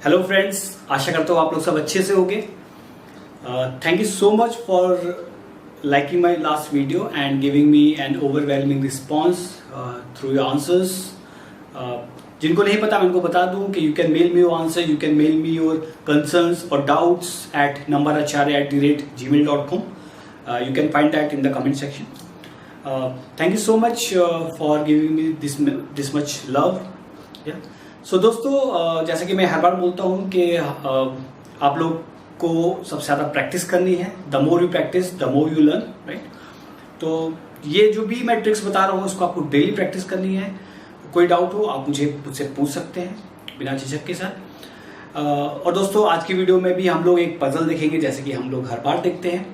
Hello friends, आशा करता हूँ आप लोग सब अच्छे से होंगे। Thank you so much for liking my last video and giving me an overwhelming response through your answers. जिनको नहीं पता मैं उनको बता दूं कि you can mail me your answer, you can mail me your concerns or doubts at nambaracharya@gmail.com. You can find that in the comment section. Thank you so much for giving me this much love. Yeah. So दोस्तों, जैसा कि मैं हर बार बोलता हूँ कि आप लोग को सबसे ज़्यादा प्रैक्टिस करनी है। The more you practice the more you learn, right. तो ये जो भी मैं ट्रिक्स बता रहा हूँ उसको आपको डेली प्रैक्टिस करनी है। कोई डाउट हो आप मुझसे पूछ सकते हैं बिना झिझक के साथ। और दोस्तों, आज की वीडियो में भी हम लोग एक पजल देखेंगे जैसे कि हम लोग हर बार देखते हैं।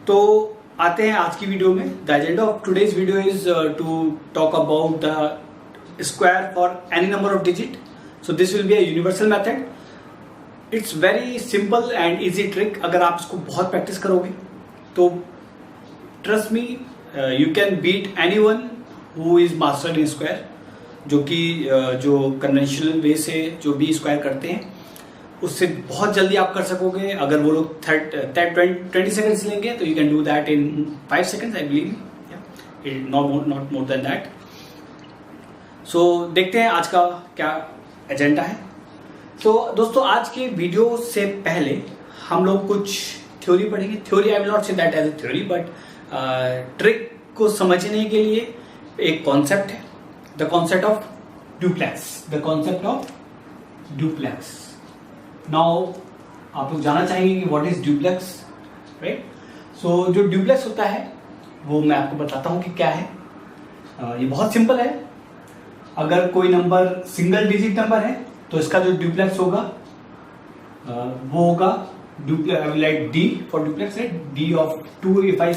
तो आते हैं आज की वीडियो में। The agenda of today's video is to talk about the square for any number of digit. So this will be a universal method. It's very simple and easy trick. अगर आप इसको बहुत प्रैक्टिस करोगे तो trust me you can beat anyone who is master in square, जो कि जो conventional way से जो भी स्क्वायर करते हैं उससे बहुत जल्दी आप कर सकोगे। अगर वो लोग 20 सेकेंड्स लेंगे तो you can do that in 5 seconds, I believe, not more than that. So देखते हैं आज का क्या एजेंडा है। तो दोस्तों, आज के वीडियो से पहले हम लोग कुछ थ्योरी पढ़ेंगे। Theory I will not say that as a theory, but trick को समझने के लिए एक कॉन्सेप्ट है, the concept of duplex. The concept of duplex. Now आप लोग जानना चाहेंगे कि what is duplex, right. So जो ड्यूप्लेक्स होता है वो मैं आपको बताता हूं कि क्या है। ये बहुत सिंपल है। अगर कोई नंबर सिंगल डिजिट नंबर है तो इसका जो ड्यूप्लेक्स होगा वो होगा like D for duplex, D of 2। If I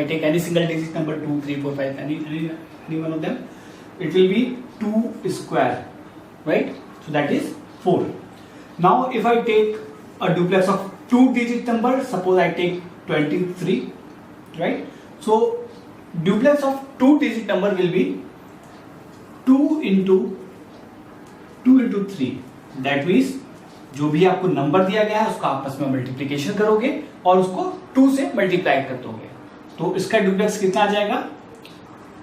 take any single digit number 2, 3, 4, 5, any one of them, it will be 2 square, right? So that is 4. Now if I take a duplex of 2 digit number, suppose I take 23, right? So duplex of 2 digit number will be 2 into 3। That means जो भी आपको number दिया गया है उसका आपस में multiplication करोगे और उसको 2 से मल्टीप्लाई कर दोगे। तो इसका ड्यूप्लेक्स कितना आ जाएगा?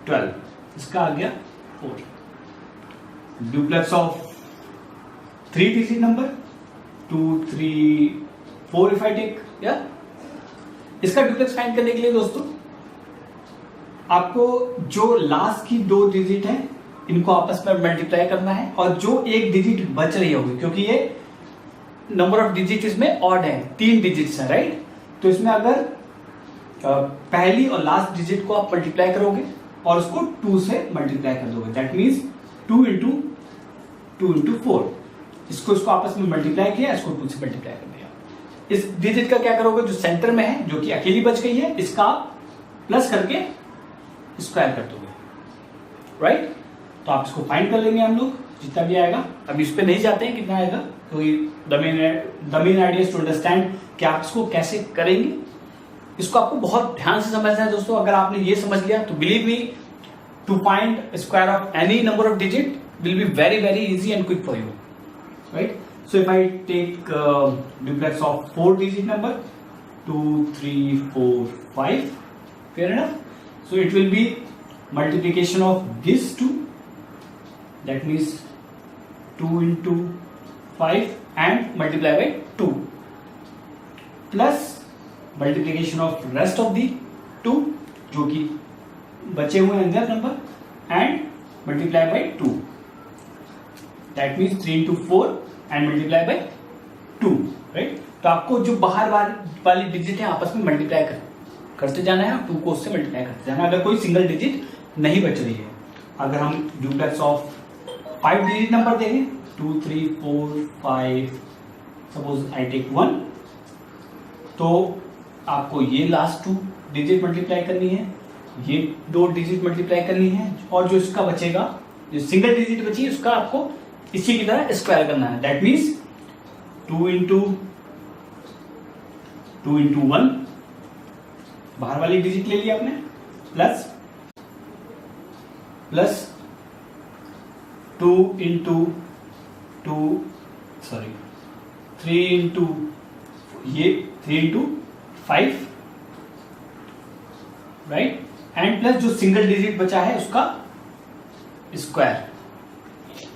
12। इसका आ गया 4। Duplex of 3 digit number 2, 3, 4 if I take, या इसका ड्यूप्लेक्स फाइंड करने के लिए दोस्तों आपको जो लास्ट की 2 डिजिट है इनको आपस में मल्टीप्लाई करना है और जो एक डिजिट बच रही होगी, क्योंकि ये नंबर ऑफ डिजिट इसमें ऑड है, 3 डिजिट्स है, राइट। तो इसमें अगर पहली और लास्ट डिजिट को आप मल्टीप्लाई करोगे और उसको 2 से मल्टीप्लाई कर दोगे, दैट मीन्स 2 into 4। इसको आपस में मल्टीप्लाई किया, इसको 2 से मल्टीप्लाई कर दिया। इस डिजिट का क्या करोगे? जो सेंटर में है, जो कि अकेली बच गई है, इसका प्लस करके स्क्वायर कर दोगे, राइट। तो आप इसको फाइंड कर लेंगे हम लोग, जितना भी आएगा। अभी इस पे नहीं जाते हैं कितना आएगा, क्योंकि the main idea is to understand कि आप इसको कैसे करेंगे। इसको आपको बहुत ध्यान से समझना है दोस्तों। अगर आपने ये समझ लिया तो believe me, to find square of any number of digit will be very very easy and quick for you, right. So if I take duplex of 4 digit number 2, 3, 4, 5, fair enough. So it will be multiplication of these 2, that means 2 into 5 and multiply by 2, plus multiplication of rest of the 2 जो कि बचे हुए हैं अंदर number and multiply by 2, that means 3 into 4 and multiply by 2, right। तो आपको जो बाहर वाली डिजिट है आपस में मल्टीप्लाई करते जाना है, 2 को उससे मल्टीप्लाई करते जाना है। अगर कोई सिंगल डिजिट नहीं बच रही है, अगर हम ड्यूप्लेक्स ऑफ 5 डिजिट नंबर देंगे 2, 3, 4, 5, सपोज आई टेक 1, तो आपको ये लास्ट 2 डिजिट मल्टीप्लाई करनी है, ये 2 डिजिट मल्टीप्लाई करनी है, और जो इसका बचेगा, जो सिंगल डिजिट बची उसका आपको इसी की तरह स्क्वायर करना है। दैट मीन्स 2 into 1, बाहर वाली डिजिट ले लिया आपने, plus 2 into into 5, right, and plus जो सिंगल डिजिट बचा है उसका स्क्वायर।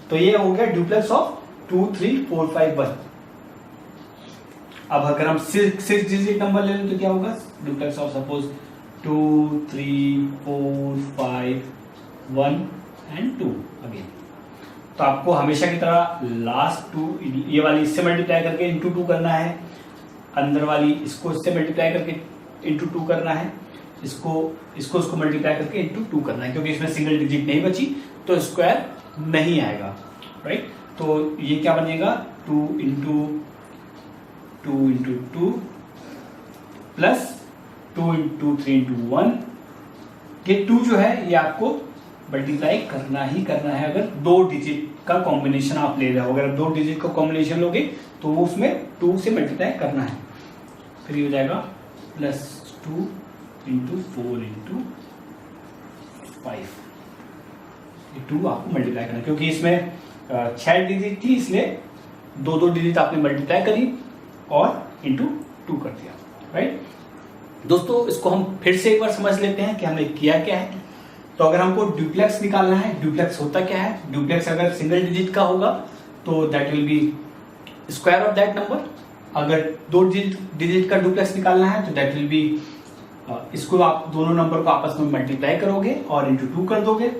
तो ये हो गया ड्यूप्लेक्स ऑफ 2, 3, 4, 5, 1। अब अगर हम 6 डिजिट नंबर ले लें तो क्या होगा, duplex of suppose 2, 3, 4, 5, 1 and 2 again. तो आपको हमेशा की तरह लास्ट 2 ये वाली इससे मल्टीप्लाई करके इंटू 2 करना है, अंदर वाली इसको इससे मल्टीप्लाई करके इंटू 2 करना है, इसको मल्टीप्लाई करके इंटू 2 करना है, क्योंकि इसमें सिंगल डिजिट नहीं बची तो स्क्वायर नहीं आएगा, राइट। तो ये क्या बनेगा, 2 इंटू 2 प्लस 2 इंटू 3 इंटू 1। ये 2 जो है ये आपको मल्टीप्लाई करना ही करना है अगर 2 डिजिट का कॉम्बिनेशन आप ले रहे हो। अगर 2 डिजिट का कॉम्बिनेशन लोगे तो वो उसमें 2 से मल्टीप्लाई करना है। फिर ये हो जाएगा +2 इंटू 4 इंटू 5। ये 2 आपको मल्टीप्लाई करना, क्योंकि इसमें 6 डिजिट थी इसलिए 2 डिजिट आपने मल्टीप्लाई करी और इंटू 2 कर दिया, राइट। दोस्तों इसको हम फिर से एक बार समझ लेते हैं कि हमने किया क्या है। तो अगर हमको ड्यूप्लेक्स निकालना है, ड्यूप्लेक्स होता क्या है, ड्यूप्लेक्स अगर सिंगल डिजिट का होगा तो that will be square of that number. अगर 2 डिजिट का ड्यूप्लेक्स निकालना है तो दैट विल बी, इसको आप दोनों नंबर को आपस में मल्टीप्लाई करोगे और इंटू 2 कर दोगे।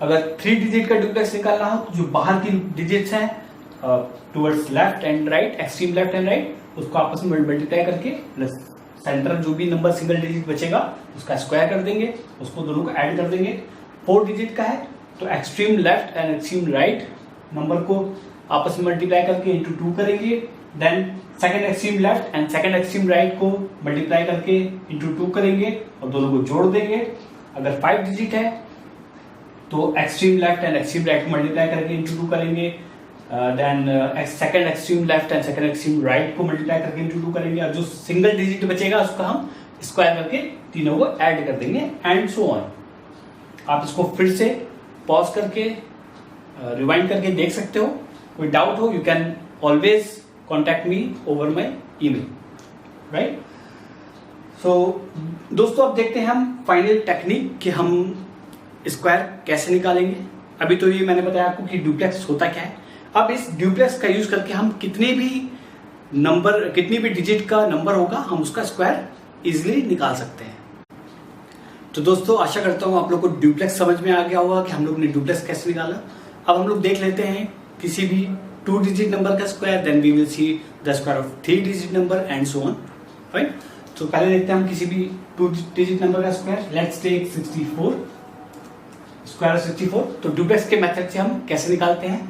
अगर 3 डिजिट का ड्यूप्लेक्स निकालना हो तो जो बाहर की डिजिट्स हैं towards left and right, extreme left and right, उसको आपस में मल्टीप्लाई करके प्लस सेंटर जो भी नंबर सिंगल डिजिट बचेगा उसका स्क्वायर कर देंगे, उसको दोनों को ऐड कर देंगे। 4 डिजिट का है तो extreme left and extreme right number को आपस में मल्टीप्लाई करके इंटू 2 करेंगे। Then second extreme left and second extreme right को मल्टीप्लाई करके इंटू 2 करेंगे और दोनों को जोड़ देंगे। अगर 5 डिजिट है तो extreme left and extreme right को मल्टीप्लाई करके इंटू 2 करेंगे। Then second extreme left and second extreme right को मल्टीप्लाई करके इंटू 2 करेंगे और जो सिंगल डिजिट बचेगा उसका हम स्क्वायर करके तीनों को ऐड कर देंगे एंड सो ऑन। आप इसको फिर से पॉज करके रिवाइंड करके देख सकते हो। कोई डाउट हो you can always contact me over my email, right. So दोस्तों अब देखते हैं हम फाइनल टेक्निक कि हम स्क्वायर कैसे निकालेंगे। अभी तो ये मैंने बताया आपको कि ड्यूप्लेक्स होता क्या है। अब इस ड्यूप्लेक्स का यूज करके हम कितनी भी डिजिट का नंबर होगा हम उसका स्क्वायर इजीली निकाल सकते हैं। तो दोस्तों आशा करता हूँ आप लोग को ड्यूप्लेक्स समझ में आ गया होगा कि हम लोग ने ड्यूप्लेक्स कैसे निकाला। अब हम लोग देख लेते हैं किसी भी 2 डिजिट नंबर का square, then we will see the square of 3 digit number and so on, right. तो पहले देखते हैं हम किसी भी 2 डिजिट नंबर का square. Let's take 64, square of 64। तो ड्यूप्लेक्स के मेथड से हम कैसे निकालते हैं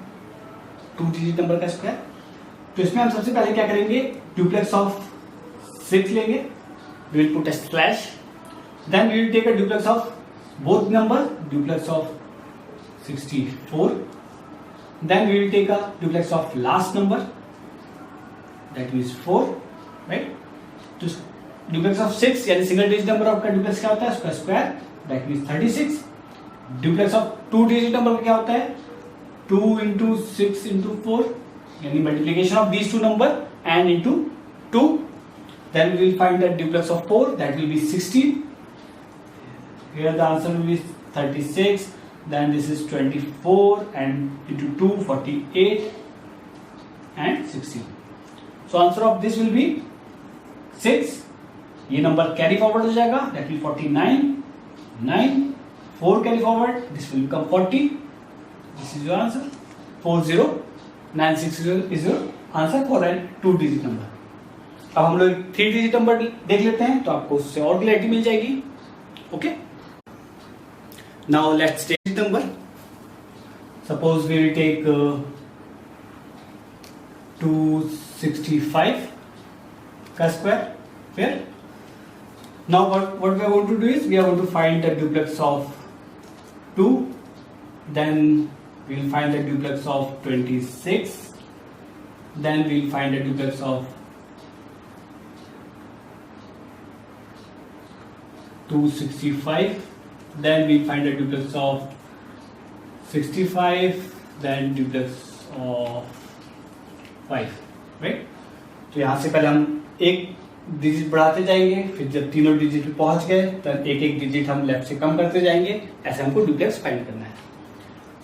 2 डिजिट नंबर का स्क्वायर। तो इसमें हम सबसे पहले क्या करेंगे, ड्यूप्लेक्स ऑफ 6 लेंगे, we will put a slash, then we will take a duplex of both number, duplex of 64, then we will take a duplex of last number, that means 4, right। तो duplex of 6 यानी single digit number आपका duplex क्या होता है, उसका square, that means 36। duplex of 2 digit number का क्या होता है, 2 into 6 into 4 यानी multiplication of these 2 number and into 2। Then we will find the duplex of 4, that will be 16. Here the answer will be 36. Then this is 24 and into 2 48 and 16. So answer of this will be 6. ये number carry forward हो जाएगा, that will 49, 9, 4 carry forward, this will become 40. This is your answer. 40960 is your answer for a 2 digit number. अब हम लोग 3 digit number देख लेते हैं तो आपको उससे और क्लैरिटी मिल जाएगी। Okay, now let's take number. Suppose we will take 265 का स्क्वायर। फिर now what we are going to do is we are going to find the duplex of 2, then we will find the duplex of 26, then we will find the duplex of 265, then we find a duplex of 65, then duplex of 5, right. तो यहाँ से पहले हम एक digit बढ़ाते जाएंगे, फिर जब तीनों डिजिट पे पहुंच गए तब एक एक डिजिट हम लेफ्ट से कम करते जाएंगे। ऐसे हमको डुप्लेक्स फाइंड करना है।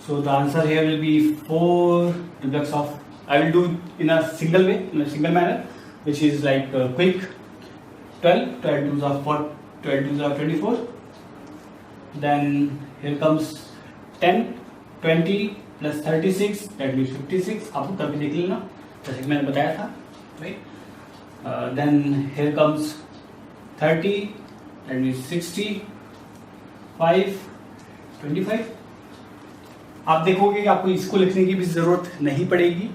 So the answer here will be 4 duplex of, I will do in a single way, in a single manner, which is like quick. 12 2s are 4, 12 2s are 24. Then here comes 10, 20 plus 36, that means 56. आपको करके देख लेना जैसे कि मैंने बताया था, right? Then here comes 30, that means 60, 5, 25. आप देखोगे कि आपको इसको लिखने की भी जरूरत नहीं पड़ेगी।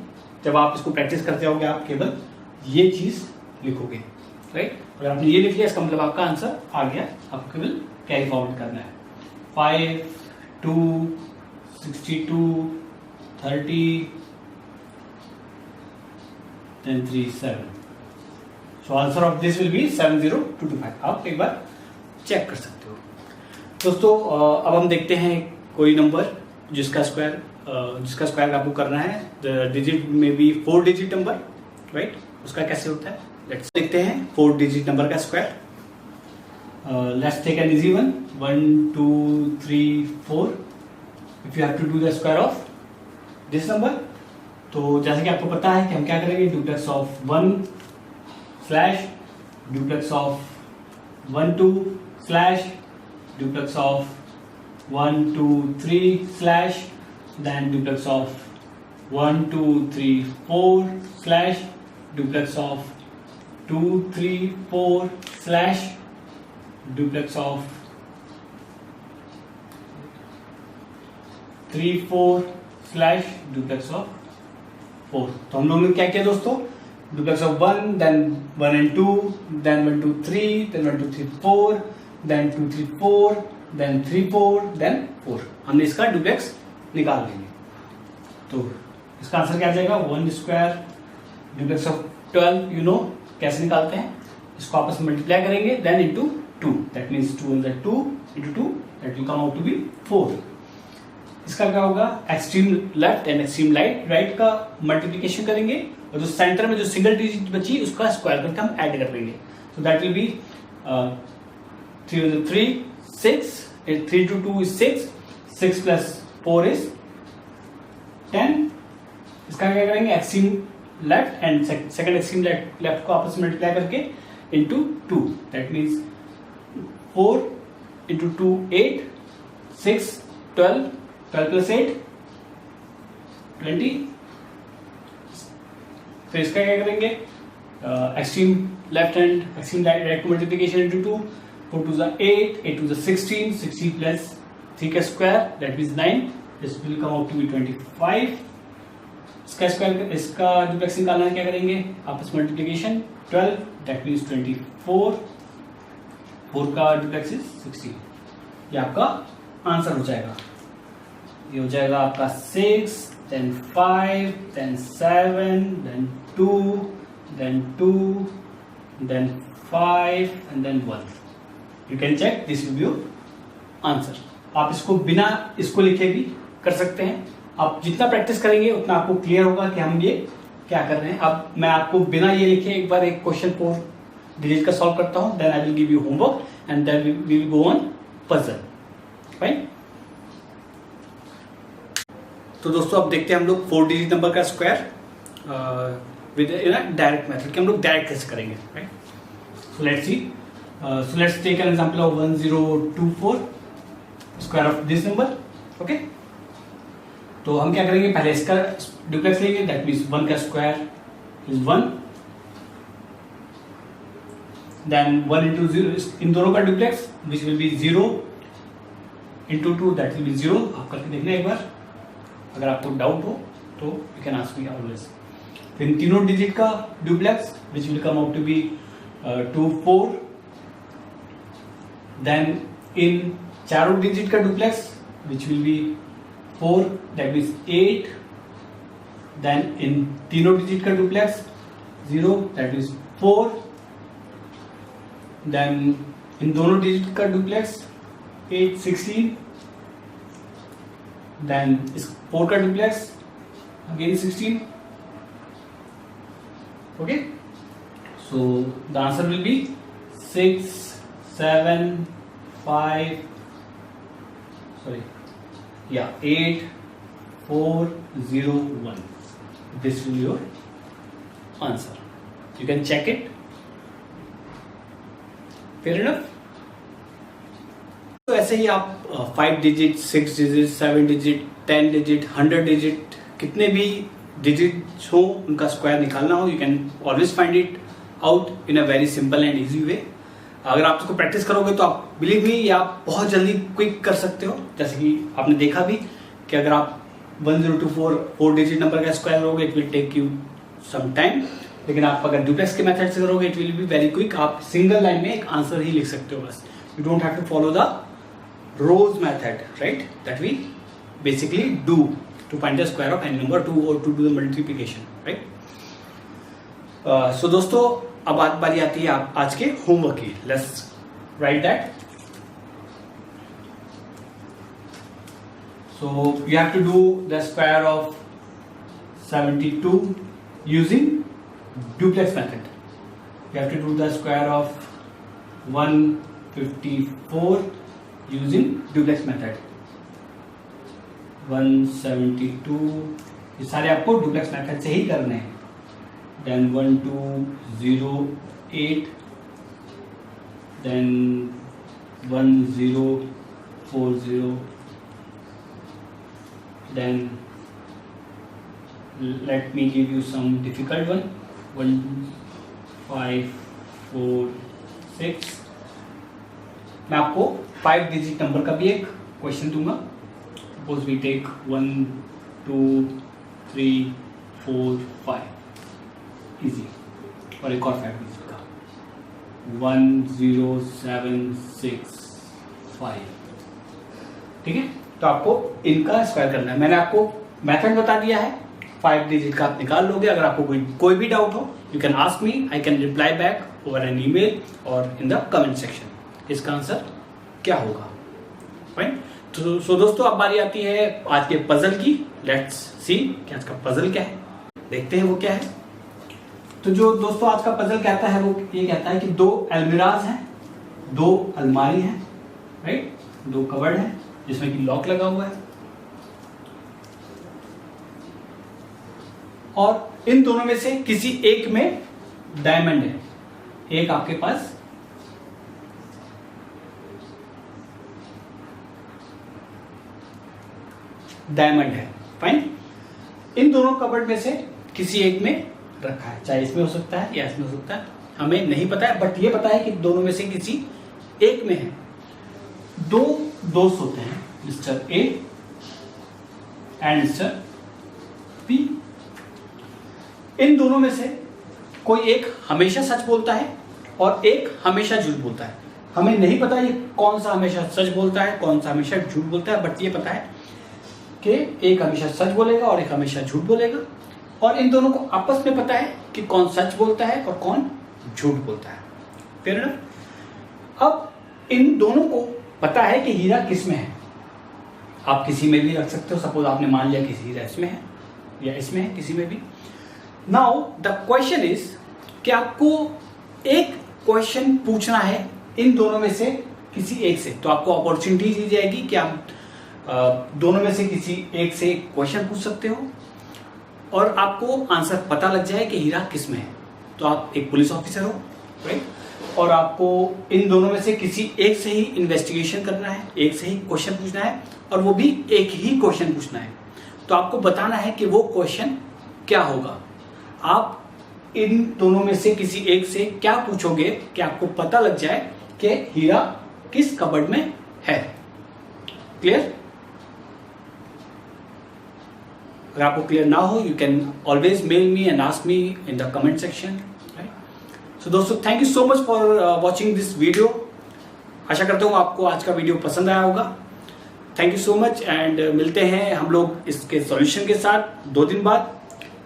जब आप इसको प्रैक्टिस करते होगे आप केवल ये चीज लिखोगे, राइट। अगर आपने ये लिख लिया इसका मतलब आपका आंसर आ गया, आपको केवल कैरी फॉरवर्ड करना है। 5, 2, 62, 30, then 3, 7. So answer of this will B 70225। आप एक बार चेक कर सकते हो। दोस्तों अब हम देखते हैं कोई नंबर जिसका स्क्वायर आपको करना है। द डिजिट में बी 4 डिजिट नंबर, राइट। उसका कैसे होता है लेट्स देखते हैं 4 डिजिट नंबर का square. Let's take an easy one, 1 2 3 4। If you have to do the square of this number, तो जैसे कि आपको पता है कि हम क्या करेंगे, duplex of 1 slash duplex of 1 2 slash duplex of 1 2 3 slash then duplex of 1 2 3 4 slash duplex of 2 3 4 slash duplex of 3 4 slash duplex of 4। तो हम लोगों ने क्या किया दोस्तों, duplex of 1 then 1 and 2 then 1 2 3 then 1 2 3 4 then 2 3 4 then 3 4 then 4। हमने इसका डुप्लेक्स निकाल लेंगे। तो इसका आंसर क्या आ जाएगा, 1 square duplex of 12। You know कैसे निकालते हैं, इसको आपस में मल्टीप्लाई करेंगे then into 2, that means 2 in the 2 into 2, that will come out to be 4। इसका क्या होगा, extreme left and extreme right का मल्टीप्लिकेशन करेंगे और जो सेंटर में जो सिंगल डिजिट बची उसका स्क्वायर करके हम ऐड कर लेंगे। So that will be 3 3 6, 3 to 2 is 6, 6 plus 4 is 10। इसका क्या करेंगे, extreme left and second extreme left को आपस में मल्टीप्लाई करके into 2, that means 4 into 2 8, 6 12, 12 plus 8 20। फिर इसका क्या करेंगे, extreme left and extreme right को multiplication into 2, 4 2 is 8, 8 2 is 16, 16 plus 3 का square that means 9, this will come out to be 25। इसका स्क्वायर, इसका डुप्लेक्स निकालना है, क्या करेंगे, आपस मल्टीप्लिकेशन 12 दैट मींस 24, 4 का डुप्लेक्स इज 16। ये आपका आंसर हो जाएगा। ये हो जाएगा आपका 6 then 5 then 7 then 2 then 2 then 5 and then 1। You can check this will be your answer। आप इसको बिना इसको लिखे भी कर सकते हैं। आप जितना प्रैक्टिस करेंगे उतना आपको क्लियर होगा कि हम ये क्या कर रहे हैं। अब मैं आपको बिना ये लिखे एक बार एक क्वेश्चन 4 डिजिट का सॉल्व करता हूं, then I will give you homework and then we will go on puzzle, fine. तो दोस्तों अब देखते हैं हम लोग 4 डिजिट नंबर का स्क्वायर विद डायरेक्ट मेथड कि हम लोग डायरेक्ट कैसे करेंगे, right. So let's see, so let's take an example of 1024 square of this number, okay. तो हम क्या करेंगे, पहले इसका डुप्लेक्स लेंगे, दैट मींस 1 का स्क्वायर इज 1, देन 1 इंटू 0, इन दोनों का duplex which will B 0 into 2 that will be 0। आप करके देखना एक बार, अगर आपको डाउट हो तो you can ask me always. फिर तीनों डिजिट का duplex which will come out to be 2 4, then in चारों डिजिट का duplex which will be 4 that means 8, then in तीनों डिजिट का duplex 0 that means 4, then in दोनों डिजिट का duplex 8 16, then इस 4 का duplex again 16. Okay, so the answer will be 6 7 5 sorry yeah 8 4 0 1. This will be your answer. You can check it. Fair enough. तो ऐसे ही आप 5 digit 6 digit 7 digit 10 digit 100 digit कितने भी digit हो उनका स्क्वायर निकालना हो, you can always find it out in a very simple and easy way. अगर आप इसको प्रैक्टिस करोगे तो आप बिलीव मी ये आप बहुत जल्दी क्विक कर सकते हो. जैसे कि आपने देखा भी कि अगर आप 1024 4 डिजिट नंबर का स्क्वायर करोगे it will take you some time, लेकिन आप अगर डुप्लेक्स के मेथड से करोगे it will be very quick. आप सिंगल लाइन में एक आंसर ही लिख सकते हो बस. You don't have to follow the rows method, right, that we basically do to find the square of any number two और to do the multiplication, right. So दोस्तों अब बारी आती है आप आज के होमवर्क की. Let's write that. So you have to do the square of 72 using duplex method. You have to do the square of 154 using duplex method. 172 ये सारे आपको duplex method से ही करने हैं. Then 1208, then 1040. Then let me give you some difficult one. 1 5 4 6. मैं आपको 5 digit number का भी एक क्वेश्चन दूंगा. Suppose we take 1 2 3 4 5 easy. और एक और 5 डिजिट का 1076 ठीक है. तो आपको इनका स्क्वायर करना है. मैंने आपको मेथड बता दिया है. 5 डिजिट का आप निकाल लोगे. अगर आपको कोई भी डाउट हो you can ask me. I can reply back over an email और इन द कमेंट सेक्शन. इसका आंसर क्या होगा, राइट. तो सो दोस्तों अब बारी आती है आज के पजल की. लेट्स सी कि आज का पजल क्या है. देखते हैं वो क्या है. तो जो दोस्तों आज का पजल कहता है वो ये कहता है कि 2 अलमीराज हैं, 2 अलमारी हैं, राइट, 2 कबर्ड हैं जिसमें कि लॉक लगा हुआ है, और इन दोनों में से किसी एक में डायमंड है. एक आपके पास डायमंड है, फाइन. इन दोनों कबर्ड में से किसी एक में रखा है. चाहे इसमें हो सकता है या इसमें हो सकता है, हमें नहीं पता है, बट ये पता है कि दोनों में से किसी एक में है. 2 दोस्त होते हैं, mister A and mister B. इन दोनों में से कोई एक हमेशा सच बोलता है और एक हमेशा झूठ बोलता है. हमें नहीं पता ये कौन सा हमेशा सच बोलता है कौन सा हमेशा झूठ बोलता है, बट ये पता है कि एक हमेशा सच बोलेगा और एक हमेशा झूठ बोलेगा. और इन दोनों को आपस में पता है कि कौन सच बोलता है और कौन झूठ बोलता है. फिर ना अब इन दोनों को पता है कि हीरा किस में है. आप किसी में भी रख सकते हो. सपोज आपने मान लिया कि हीरा इसमें है या इसमें है, किसी में भी. नाउ द क्वेश्चन इज कि आपको एक क्वेश्चन पूछना है इन दोनों में से किसी एक से. तो आपको अपॉर्चुनिटी दी जाएगी कि आप दोनों में से किसी एक से क्वेश्चन पूछ सकते हो और आपको आंसर पता लग जाए कि हीरा किस में है. तो आप एक पुलिस ऑफिसर हो, राइट, और आपको इन दोनों में से किसी एक से ही इन्वेस्टिगेशन करना है, एक से ही क्वेश्चन पूछना है, और वो भी एक ही क्वेश्चन पूछना है. तो आपको बताना है कि वो क्वेश्चन क्या होगा. आप इन दोनों में से किसी एक से क्या पूछोगे कि आपको पता लग जाए कि हीरा किस कबर्ड में है. क्लियर? अगर आपको क्लियर ना हो you can always mail me and ask me in the comment section. So दोस्तों thank you so much for watching this video. आशा करता हूँ आपको आज का वीडियो पसंद आया होगा. Thank you so much and मिलते हैं हम लोग इसके सॉल्यूशन के साथ 2 दिन बाद.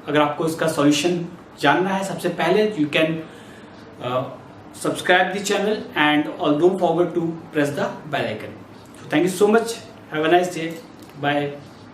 अगर आपको इसका सॉल्यूशन जानना है सबसे पहले you can subscribe the channel and don't forget to press the bell icon. Thank you so much. Have a nice day. Bye.